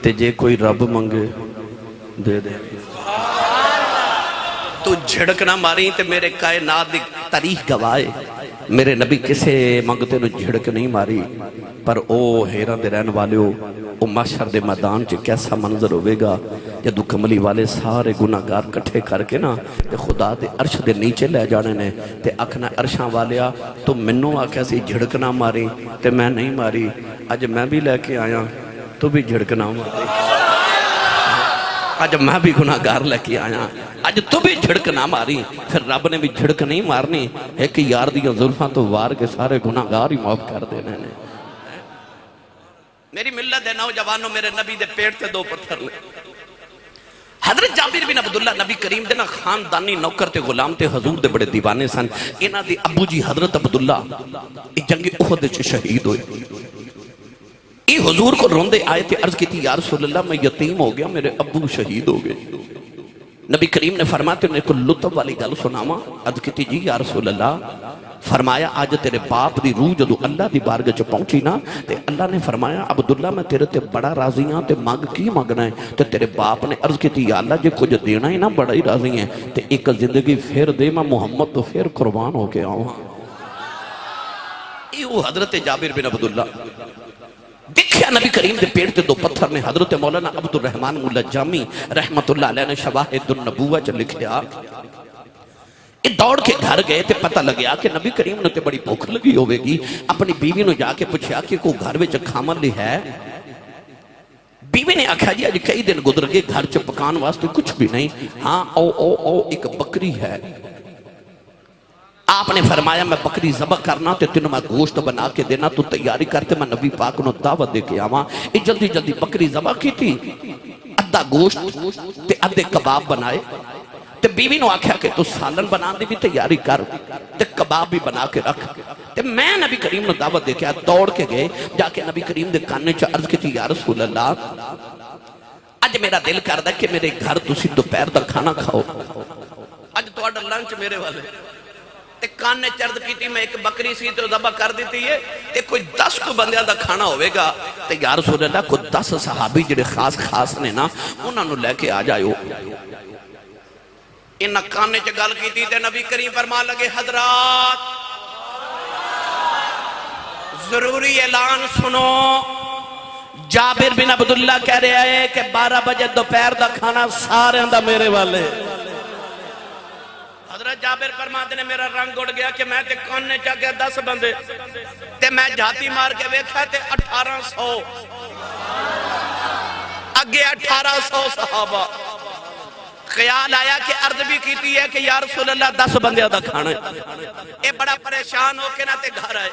تے جے کوئی رب منگے دے دے میں۔ تو جھڑک نہ ماری تے میرے کائنات دی تاریخ گوائے، میرے نبی کسے منگتے نو جھڑک نہیں ماری، پر او ہیران دے رہن والے ہو وہ محشر دے میدان چ کیسا منظر ہوئے گا جدو کملی والے سارے گناہگار کٹھے کر کے نا تے خدا دے عرش دے نیچے لے جانے نے تے اکھنا عرشاں والیا تو منوں آکھیا سی جھڑکنا ماری تے میں نہیں ماری اج میں بھی لے کے آیا تو بھی جھڑکنا ماری اج میں بھی گناہگار لے کے آیا اج تو بھی جھڑکنا ماری پھر رب نے بھی جھڑک نہیں مارنی ایک یار دیاں زلفاں تو وار کے سارے گناہگار ہی معاف کر دینے نے میری ملت ہے نوجوانوں میرے نبی دے پیٹ تے دو پتھر لے حضرت جابر بن عبداللہ نبی کریم دے نا خاندانی نوکر تے غلام تے حضور دے بڑے دیوانے سن انہاں دی ابو جی حضرت عبداللہ جنگ احد وچ شہید ہوئے یہ حضور کو روندے آئے تھے عرض کی تھی یا رسول اللہ میں یتیم ہو گیا میرے ابو شہید ہو گئے نبی کریم نے فرمایا تھے انہیں کو لطف والی گل سناما عرض کی تھی جی یا رسول اللہ فرمایا آج تیرے باپ دی روح جدو اللہ دی بارگاہ چ پہنچی نا تے اللہ نے فرمایا عبداللہ میں تیرے تے بڑا راضی ہاں تے مانگ کی مانگنا ہے تے تیرے باپ نے عرض کی تھی یا اللہ جے کچھ دینا ہی نا بڑا ہی راضی ہیں تے ایک زندگی پھر دے میں محمد تو پھر قربان ہو کے آؤں یہ حضرت جابر بن عبداللہ دیکھیا نبی کریم دے پیڑ تے دو پتھر نے حضرت مولانا عبد الرحمن مولا جامی رحمت اللہ علیہ نے شواہد النبوہ چ لکھیا یہ دوڑ کے گھر گئے تے پتہ لگیا کہ نبی کریم نے تے بڑی بھوک لگی ہوئے گی اپنی بیوی نے جا کے پوچھا کہ کوئی گھر وچ کھاون لی ہے بیوی نے آکھا جی اج کئی دن گزر گئے گھر چ پکان واسطے کچھ بھی نہیں ہاں او ایک بکری ہے آپ نے فرمایا میں بکری ذبح کرنا تے تینوں میں گوشت بنا کے دینا تو تیاری کرتے میں نبی پاک نو دعوت دے کے آواں یہ جلدی جلدی بکری ذبح کی تھی ادھا گوشت تے ادھے کباب بنائے تے بیوی نو آکھیا کہ تو سالن بنا دی بھی تیاری کر تے کباب بھی بنا کے رکھ تے میں نبی کریم نو دعوت دے کے آیا دوڑ کے گئے جا کے نبی کریم دے کانے چا عرض کی تھی یا رسول اللہ اج میرا دل کردا کہ میرے گھر تسی دوپہر دا کھانا کھاؤ اج تہاڈا لنچ میرے والے تے کانے چرد کیتی میں ایک بکری سی تو ذبح کر دیتی ہے تے کوئی 10 کو بندیاں دا کھانا ہوئے گا تے یا رسول اللہ کوئی 10 صحابی جڑے خاص نے نا انہاں نو لے کے آ جائیو انہاں کانے چ گل کیتی تے نبی کریم فرمان لگے حضرات ضروری اعلان سنو جابر بن عبداللہ کہہ رہے ہیں کہ 12 بجے دوپہر دا کھانا سارے دا میرے والے حضرت جابر فرماتے نے میرا رنگ اڑ گیا کہ میں تے کانے چا گیا 10 بندے تے میں جھاتی مار کے ویکھا تے 1800 اگے 1800 صحابہ خیال آیا کہ عرض بھی کیتی ہے کہ یا رسول اللہ 10 بندے دا کھانا ہے اے بڑا پریشان ہو کے نہ تے گھر آئے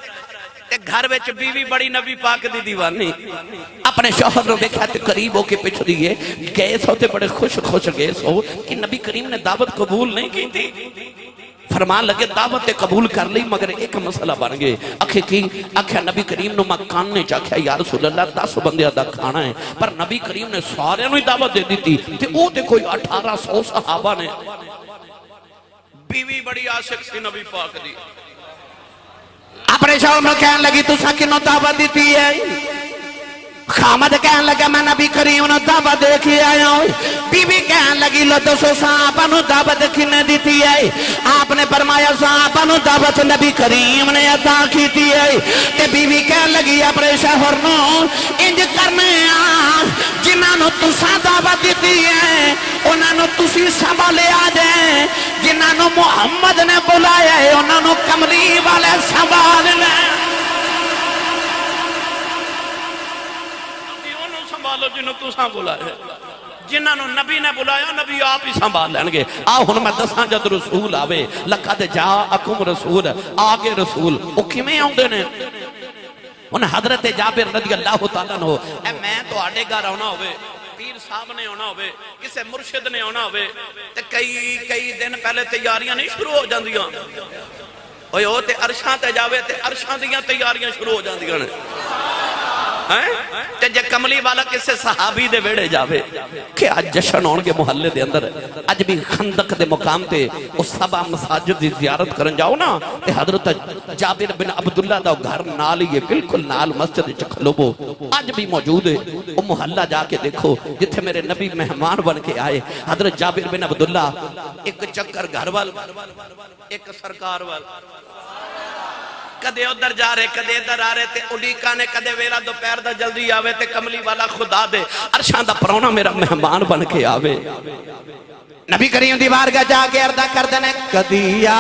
تے گھر وچ بیوی بڑی نبی پاک دی دیوانی اپنے شوہر نو دیکھا تے قریب ہو کے پچھ دیئے گئے سو تے بڑے خوش گئے سو کہ نبی کریم نے دعوت قبول نہیں کی تھی فرمان لگے دعوت قبول کر لی مگر ایک مسئلہ بن گئے آکھیا نبی کریم نو میں کاننے چاکھیا یا رسول اللہ 10 بندے دا کھانا ہے پر نبی کریم نے سارے نو ہی دعوت دے دی تھی تے او تے کوئی 1800 صحابہ نے بیوی بڑی عاشق سی نبی پاک دی اپنے شوہر میں کہنے لگی تو ساکنوں دعوت دیتی ہے خامد کہنے لگا میں نبی کریم نے دعوت دے کے آیا ہوں بی بی کہنے لگی لو 200 صحابہ نے دعوت کنے دیتی ہے آپ نے فرمایا صحابہ نے دعوت نبی کریم نے عطا کیتی ہے تے بی بی کہنے لگی اپنے شوہر نو انج کرنے جنہاں نو تساں دعوت دیتی ہے انہاں نو تسی سنبھالے آ جائیں جنہاں نو محمد نے بلایا ہے انہاں نو کملی والے سنبھال لیں جنہوں تو ساں بلایا جنہوں نبی نے بلایا نبی آپ ہی سنبھال لیں گے آؤ ہن میں دساں جد رسول آوے لقد جاءکم رسول آگے رسول او کیویں آوندے نے ان حضرت جابر رضی اللہ تعالیٰ عنہ اے میں تو آڈے گھر آنا ہوئے پیر صاحب نے ہونا ہوئے کسے مرشد نے ہونا ہوئے تے کئی دن پہلے تیاریاں نہیں شروع ہو جاندیاں اوہ تے عرشاں تے جاوے تے عرشاں دیاں تیاریاں شروع ہو جاندیاں نے تے جے کملی والا کسے صحابی دے ویڑے جاوے کہ آج جشن ہونگے محلے دے اندر آج بھی خندق دے مقام تے اس سبا مساجد دی زیارت کرن جاؤ نا تے حضرت جابر بن عبداللہ دا گھر نال ہی بالکل نال مسجد چکھلوبو آج بھی موجود ہے وہ محلہ جا کے دیکھو جتھے میرے نبی مہمان بن کے آئے حضرت جابر بن عبداللہ ایک چکر گھر وال ایک سرکار وال کدے ادھر جا رہے کدے ادھر آ رہے تے اڈیکا نے کدے ویلا دوپہر دا جلدی آوے تے کملی والا خدا دے عرشاں دا پرونا میرا مہمان بن کے آوے نبی کریم دی بارگاہ جا کے عرضہ کر دینے کدیا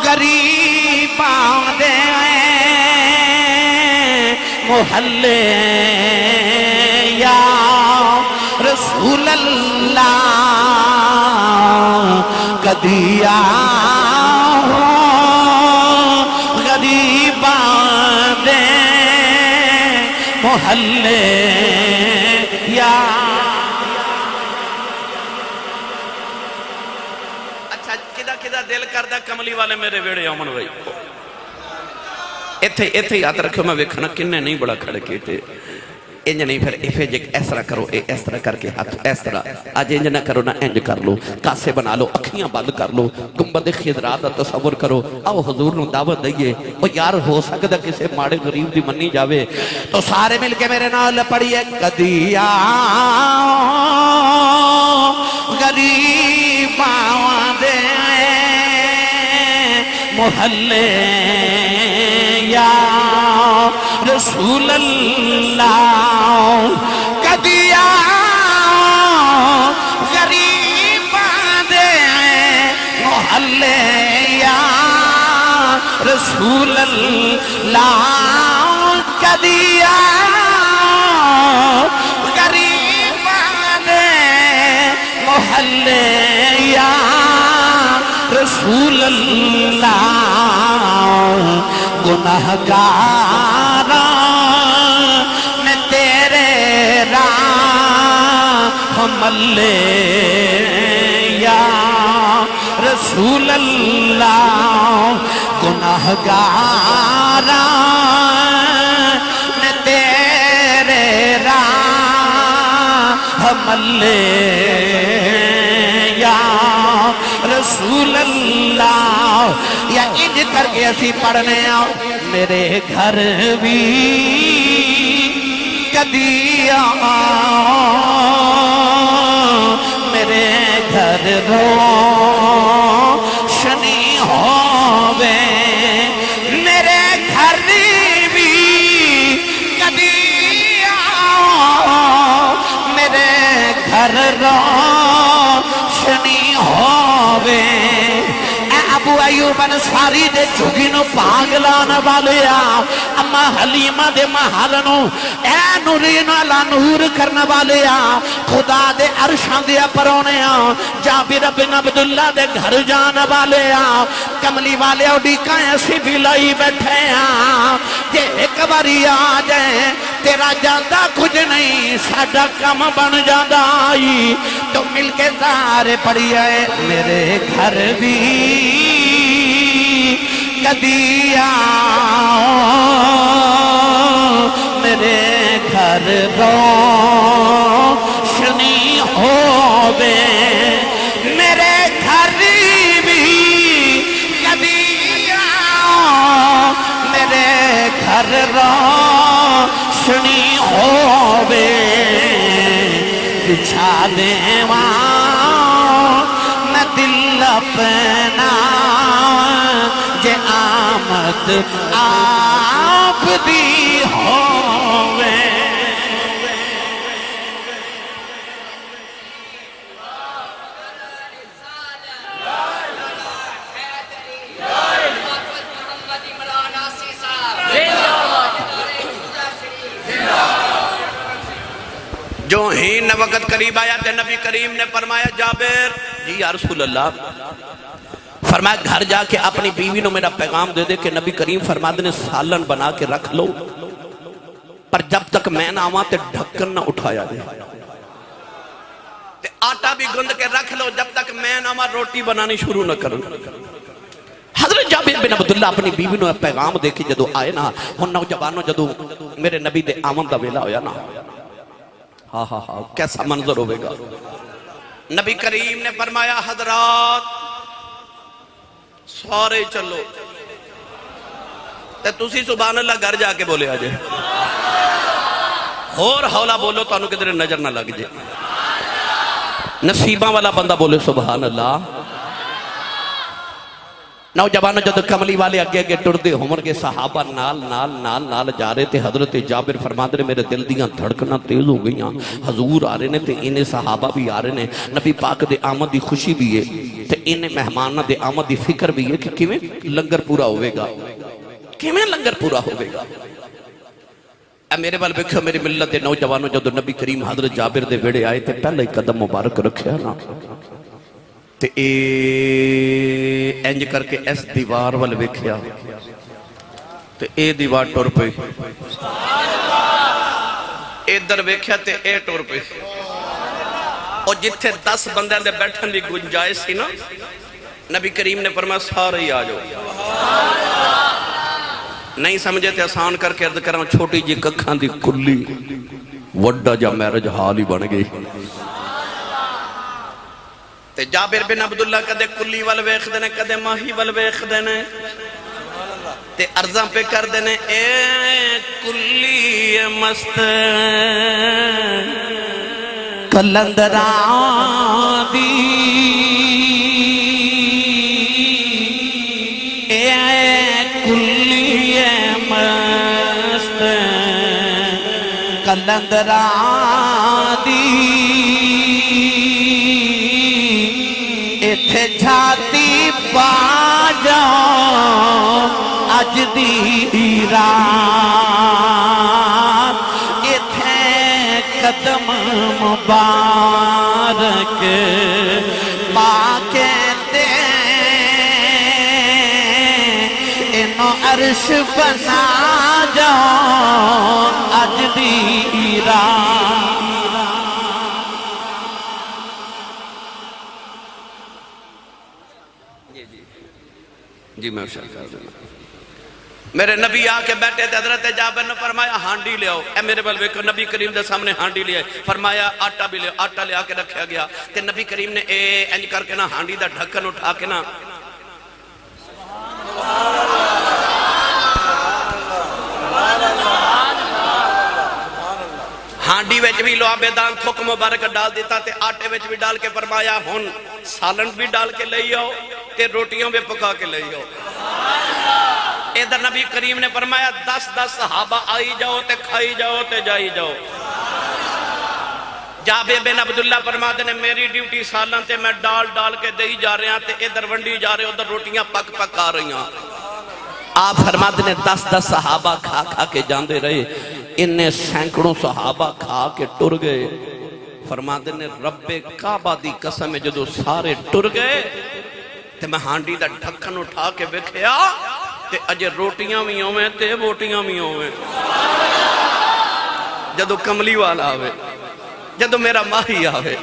غریباں دے محلے یا رسول اللہ کدیا غریباں دے محلے یا اچھا کدا دل کردہ کملی والے میرے ویڑے آمن بھائی ایتھے یاد رکھو میں ویکھنا کنے نہیں بڑا کھڑے کیتے انج نہیں پھر ایفے جے اس طرح کرو اس طرح کر کے ہاتھ اس طرح آج انج نہ کرو نہ انج کر لو کاسے بنا لو اکھیاں بند کر لو گنبد خضرا دا تصور کرو آؤ حضور نو دعوت دئیے او یار ہو سکتا کسے ماڑے غریب دی منی جاوے تو سارے مل کے میرے نال پڑھیے کدیا غریباں دے محلے یا رسول اللہ کدیا غریباں دے محلے یا رسول اللہ کدیا غریباں دے محلے یا رسول اللہ گناہگاراں میں تیرے راہ ملے یا رسول اللہ گناہگاراں میں تیرے راہ ملے یا رسول اللہ یا انج کر کے اسی پڑھنے آؤ میرے گھر بھی کدیا میرے گھر روشنی ہووے میرے گھر بھی کدیا میرے گھر روشنی ہووے اے ابو ایوب انصاری دے جھگی نو پاگلان والیا اما حلیمہ دے محلنو اے نورین علا نور کرنے والیا خدا دے عرشان دیا پرونیا جابر بن عبداللہ دے گھر جان والیا کملی والے اڈیکا ایسی بھی لائی بیٹھے ہیں کہ ایک باری آ جائیں تیرا جاندہ کچھ نہیں ساڑھا کم بن جاندہ آئی تو مل کے سارے پڑی آئے میرے گھر بھی کدیا میرے گھر روشنی ہووے میرے گھر بھی کدیا میرے گھر روشنی ہووے بچھا دیواں میں دل اپنا جے آمد آپ دی ہووے جو ہی وقت قریب آیا تے نبی کریم نے فرمایا جابر جی یا رسول اللہ فرمایا گھر جا کے اپنی بیوی نو میرا پیغام دے دے کہ نبی کریم فرمایا نے سالن بنا کے رکھ لو پر جب تک میں نہ آواں تے ڈھکن نہ اٹھایا دے تے آٹا بھی گند کے رکھ لو جب تک میں نہ آواں روٹی بنانی شروع نہ کروں حضرت جابر بن عبداللہ اپنی بیوی نو پیغام دے کے جدو آئے نا ہن نوجوانوں جدو میرے نبی دے آمن دا ویلا ہویا نا ہاں ہاں ہاں کیسا منظر ہوئے گا نبی کریم نے فرمایا حضرات سارے چلو تے تسی سبحان اللہ گھر جا کے بولے آجے اور حولا بولو تو انہوں کدھر نظر نہ لگ جائے نصیبہ والا بندہ بولے سبحان اللہ نوجوانوں جب کملی والے اگے اگے ٹردے عمر کے صحابہ نال نال نال نال جا رہے تھے. حضرت جابر فرماتے ہیں میرے دل دیاں دھڑکنا تیز ہو گئیاں. حضور آ رہے نے تے انہیں صحابہ بھی آ رہے نے. نبی پاک دے آمد دی خوشی بھی ہے تے انہیں مہمانہ دے آمد دی فکر بھی ہے کہ کیویں لنگر پورا ہوئے گا, کیویں لنگر پورا ہوئے گا. اے میرے بال بکھو میری ملت دے نوجوانوں جب نبی کریم حضرت جابر دے ویڑے آئے تے پہلے قدم مبارک رکھیا نا تے انج کر کے اس دیوار وال ویکھیا تے اے دیوار ٹر پئی, ادھر ویکھیا تے اے ٹر پئی. اور جتھے 10 بندیاں دے بیٹھن دی گنجائش سی نا نبی کریم نے فرمایا سارے ہی آ جاؤ. نہیں سمجھے تے آسان کر کے عرض کراں چھوٹی جی ککھاں دی کلی وڈا جا میرج حال ہی بن گئی. تے جابر بن عبداللہ کدے کلی وال ویکھ دے نے کدے ماہی وال ویکھ دے نے تے عرضاں پہ کر دے نے اے کلی مست کلندراں دی اے کلی مست کلندراں دی ایتھے جھاتی پا جاؤ اج دی رات ایتھے قدم مبارک پا کے دے انو عرش بنا جاؤ اج دی رات. جی میں اشار کر دوں میرے نبی آ کے بیٹھے تھے. حضرت جابر نے فرمایا ہانڈی لے آؤ. اے میرے بل ویکھو نبی کریم دے سامنے ہانڈی لے آئے. فرمایا آٹا بھی لے آؤ. آٹا لے آ کے رکھا گیا تے نبی کریم نے اے انج کر کے نا ہانڈی دا ڈھکن اٹھا کے نا ہانڈی وچ بھی لعاب دان تھوک مبارک ڈال دیتا تے آٹے وچ بھی ڈال کے فرمایا ہن سالن بھی ڈال کے لئی آؤ تے روٹیوں بھی پکا کے لئی آؤ. ادھر نبی کریم نے فرمایا 10 صحابہ آئی جاؤ تے کھائی جاؤ تے جائی جاؤ. جابر بن عبداللہ فرماتے نے میری ڈیوٹی سالن تے میں ڈال ڈال کے دئی جا رہے ہیں تے ادھر ونڈی جا رہے ادھر روٹیاں پک پک آ رہی ہیں. آپ فرماتے نے 10 صحابہ کھا کھا کے جاندے رہے. انہیں سینکڑوں صحابہ کھا کے ٹر گئے. فرماتے نے رب کعبہ دی قسم جدو سارے ٹر گئے تے میں ہانڈی دا ڈھکن اٹھا کے ویکھیا تے اجے روٹیاں بھی ہوئے تے بوٹیاں بھی ہوئے. جدو کملی والا آوے جدو میرا ماہی آوے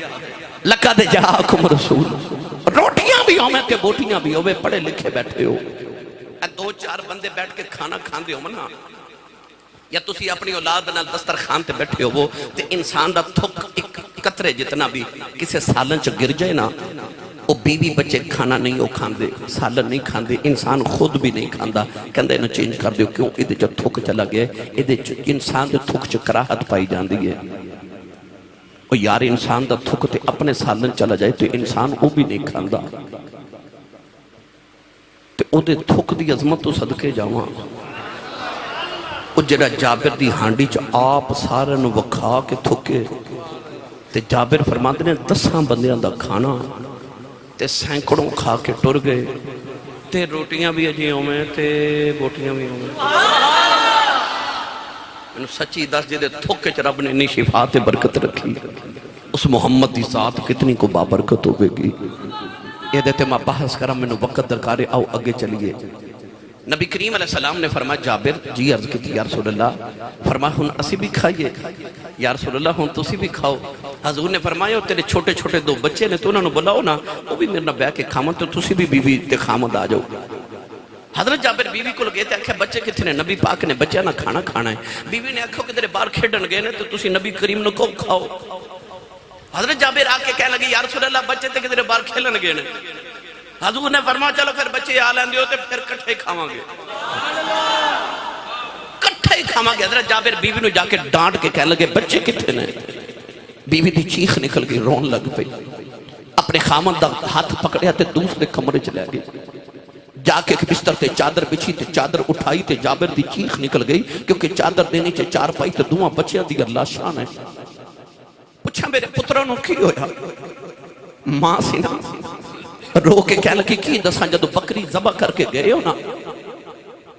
لقد جاءکم رسول روٹیاں بھی ہوئے تے بوٹیاں بھی ہوئے. پڑھے لکھے بیٹھے ہو 2-4 بندے بیٹھ کے کھانا کھان دے ہو منا یا تسی اپنی اولاد نال دسترخوان تے بیٹھے ہو تے انسان دا تھک ایک قطرے جتنا بھی کسے سالن چ گر جائے نا وہ بیوی بچے کھانا نہیں وہ کھاندے سالن نہیں کھاندے انسان خود بھی نہیں کھاندا کہندے انہوں چینج کر دیو کیوں ادھے جو تھک چلا گیا ادھے انسان دے تھک چ کراہت پائی جاندی ہے. وہ یار انسان دا تھک تے اپنے سالن چلا جائے تو انسان وہ بھی نہیں کھاندا تے او دے تھک دی عظمت تو صدقے جاواں. وہ جڑا جابر دی ہانڈی چ آپ سارے نو وکھا کے تھکے تے جابر فرماتے نے 10 بندیاں دا کھانا تے سینکڑوں کھا کے ٹر گئے تے روٹیاں بھی اجی ہوئے تے بوٹیاں بھی ہوئے. میں سچی دس جے دے تھکے چ رب نے انی شفا تے برکت رکھی اس محمد دی ذات کتنی کو بابرکت ہوئے گی. یہ دیتے میں بحث کرا میں وقت درکارے آؤ اگے چلیے. نبی کریم علیہ السلام نے فرمایا جابر جی عرض کی تھی یا رسول اللہ. فرمایا ہن اسی بھی کھائیے یا رسول اللہ ہن تسی بھی کھاؤ. حضور نے فرمایا تیرے چھوٹے چھوٹے 2 بچے نے تو انہوں نے بلاؤ نا وہ بھی میرے بیعہ کے کھامن تو تسی بھی بیوی تے کھامن آ جاؤ. حضرت جابر بیوی کو لگے تھے آکھے بچے کتنے نبی پاک نے بچے نہ کھانا کھانا ہے. بیوی نے آکھو کہ تیرے باہر کھیڈن گئے نے تو تسی نبی کریم نے کو کھاؤ. حضرت جابر آ کے کہنے لگے یا رسول اللہ بچے تے کہ تیرے باہر کھیلن گئے نے. حضور نے فرمایا چلو پھر بچے آ لیندے ہو تے پھر کٹھے کھاواں گے کٹھے ہی کھاواں گے. حضرت جابر بیوی نو جا کے ڈانٹ کے کہنے لگے بچے کتنے نے. بیوی دی چیخ نکل گئی رون لگ پئی اپنے خامن دا ہاتھ پکڑیا تے دوسرے کمرے چ لے گئی. جا کے بستر تے چادر بچھی تے چادر اٹھائی تے جابر دی چیخ نکل گئی کیونکہ چادر دینی چے چار پائی تے دوہاں بچیاں دی اللہ شان ہے پوچھا میرے پترانوں کی ہویا ماں سی نا رو کے کہہ لگی کی دساں جدو بکری ذبح کر کے گئے ہو نا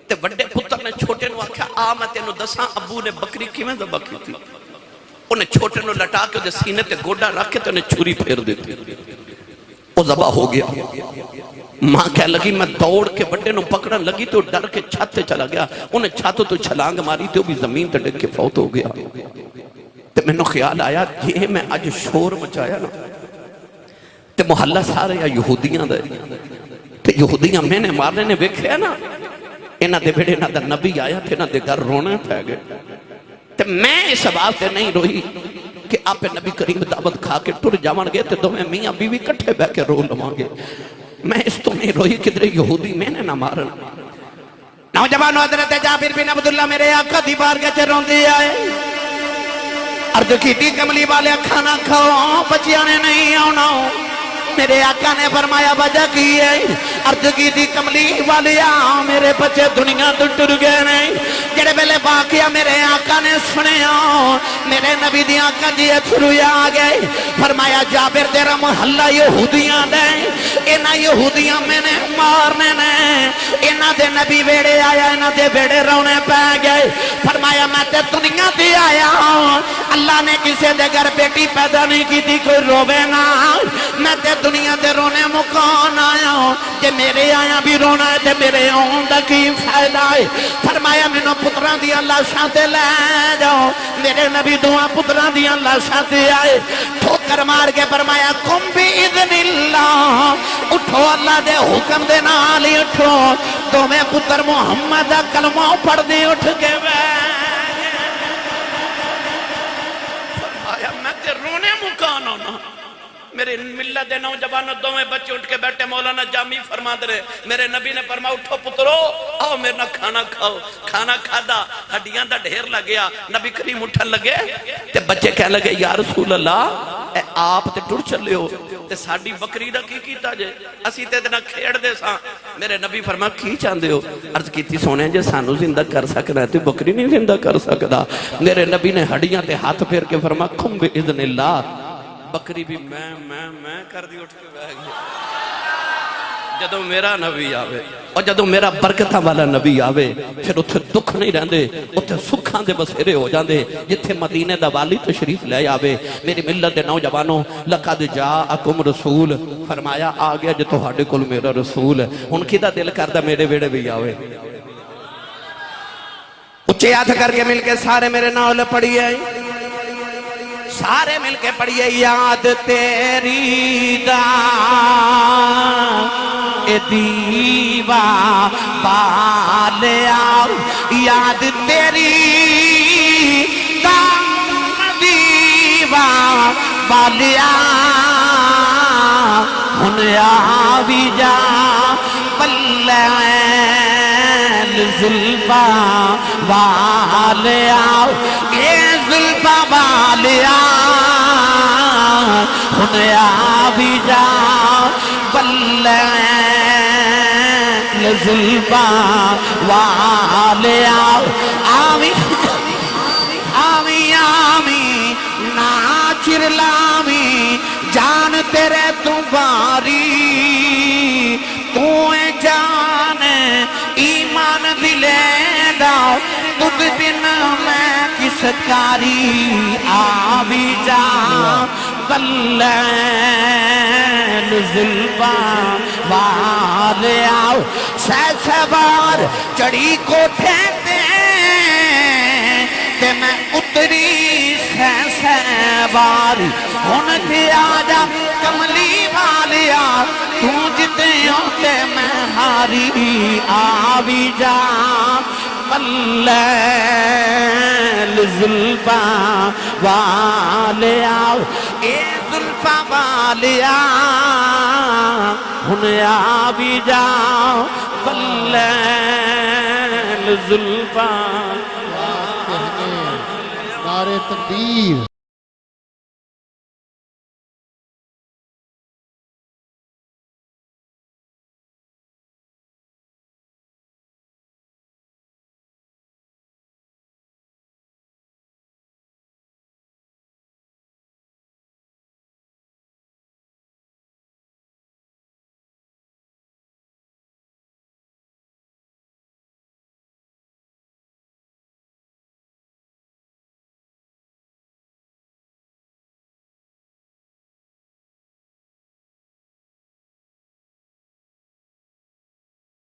تے بڑے پتر نے چھوٹے نو آکھا آ میں تینو دساں ابو نے بکری کی میں ذبح کی تھی انہیں چھوٹے نو لٹا کے دے سینے تے گوڑا رکھ کے تے انہیں چھری پھیر دیتی وہ ذبح ہو گیا ماں کہہ لگی میں دوڑ کے بڑے نو پکڑن لگی تو ڈر کے چھت تے چلا گیا انہیں چھت تو چھلانگ ماری تے وہ بھی زمین تے ڈگ کے فوت ہو گیا تے میں نے خیال آیا یہ میں آج شور مچایا نا تے محلہ سارے یا یہودیاں دے تے یہودیاں میں نے مارنے نے ویکھیا نا انہاں دے بیڑے انہاں دا نبی آیا تے انہاں دے گھر رونے پہ گئے تے میں اس بات تے نہیں روئی کہ آپ نبی کریم دعوت کھا کے ٹر جاون گے تے دو میں میاں بیوی کٹھے بہ کے رو لواں گے میں اس تو نہیں روئی کدھر یہودی میں نے نہ مارن نوجوان حضرت جابر بن عبداللہ میرے آقا دی بارگاہ چ روندے آئے عرض کیتی کملی والے کھانا کھاؤ بچیاں نے نہیں آنا میرے آقا نے فرمایا وجہ کی ہے عرض کیتی کملی والے میرے بچے دنیا تو ٹر گئے نہیں جڑے ویلے واقعہ میرے آقا نے سنیا میرے نبی دی آقا جی تھرویا آ گئے فرمایا جابر تیرا محلہ یہودیاں دے انہاں یہودیاں میں نے مارنے نے انہاں دے نبی ویڑے آیا انہاں دے ویڑے رونے پہ گئے فرمایا میں تے دنیا دی آیا اللہ نے کسے دے گھر بیٹی پیدا نہیں کی تھی کوئی روے نا میں تے دنیا دے رونے مکان آیا کہ میرے آیا بھی رونا ہے تے میرے آن دا کی فائدہ ہے فرمایا میں نو پتران دی اللہ شاہتے لے جاؤ میرے نبی دعا پتران دی اللہ شاہتے آئے ٹھوکر مار کے فرمایا کم بھی اذن اللہ اٹھو اللہ دے حکم دے نالی اٹھو تو میں پتر محمد دا کلمہ پڑھ دے اٹھ کے فرمایا میں تے رونے مکان ہونا میرے ملت دے نوجوانوں دو میں بچے اٹھ کے بیٹھے مولانا جامی فرما دے رہے میرے نبی نے فرمایا اٹھو پترو آؤ میرے نہ کھانا کھاؤ کھانا کھادا ہڈیاں دا ڈھیر لگیا نبی کریم اٹھن لگے تے بچے کہنے لگے یا رسول اللہ اے آپ تے ٹر چلے ہو تے ساڑی بکری دا کی کیتا جے اسی تے دنا کھیڑ دے ساں میرے نبی فرمایا کی چاندے ہو عرض کیتی سونے جے سانو زندہ کر سکنا ہے تے بکری نہیں زندہ کر سکتا میرے نبی نے ہڈیاں تے ہاتھ پھیر کے فرمایا کھم بے اذن اللہ بکری بھی میں کر دی اٹھ کے بہ گیا جدو میرا نبی آوے اور جدو میرا برکتہ والا نبی آوے پھر اتھے دکھ نہیں رہندے اتھے سکھاں دے بسیرے ہو جاندے جتھے مدینے دا والی تشریف لے آوے میری ملت دے نوجوانوں لقد جاءکم رسول فرمایا آ گیا جو تہاڈے کول میرا رسول ان کی دا دل کردا میرے ویڑے بھی آوے اچھے ہاتھ کر کے مل کے سارے میرے نال پڑھیے سارے مل کے پڑھیے یاد تیری دا اے دیوا بالیا یاد تیری دا دیوا بالیا ہنیا بھی جا پلین زلفا والیا اے زلفا والیا ہنیا بھی جا پلین زلفا والیا آمی آمی آمی ناچر لامی جان تیرے تمہاری تو اے جان ایمان دلے دا تجھ بن میں کس کاری آوی جا بلین زلفا والے آؤ سہ سوار چڑی کوٹھے تے میں اتری سہ سوار ہن تے آجا کملی والیا تو جتے ہوتے میں ہاری آوی جا بلین زلفا والیا اے زلفا والیا ہن آوی جا بلین زلفا نعرہ تکبیر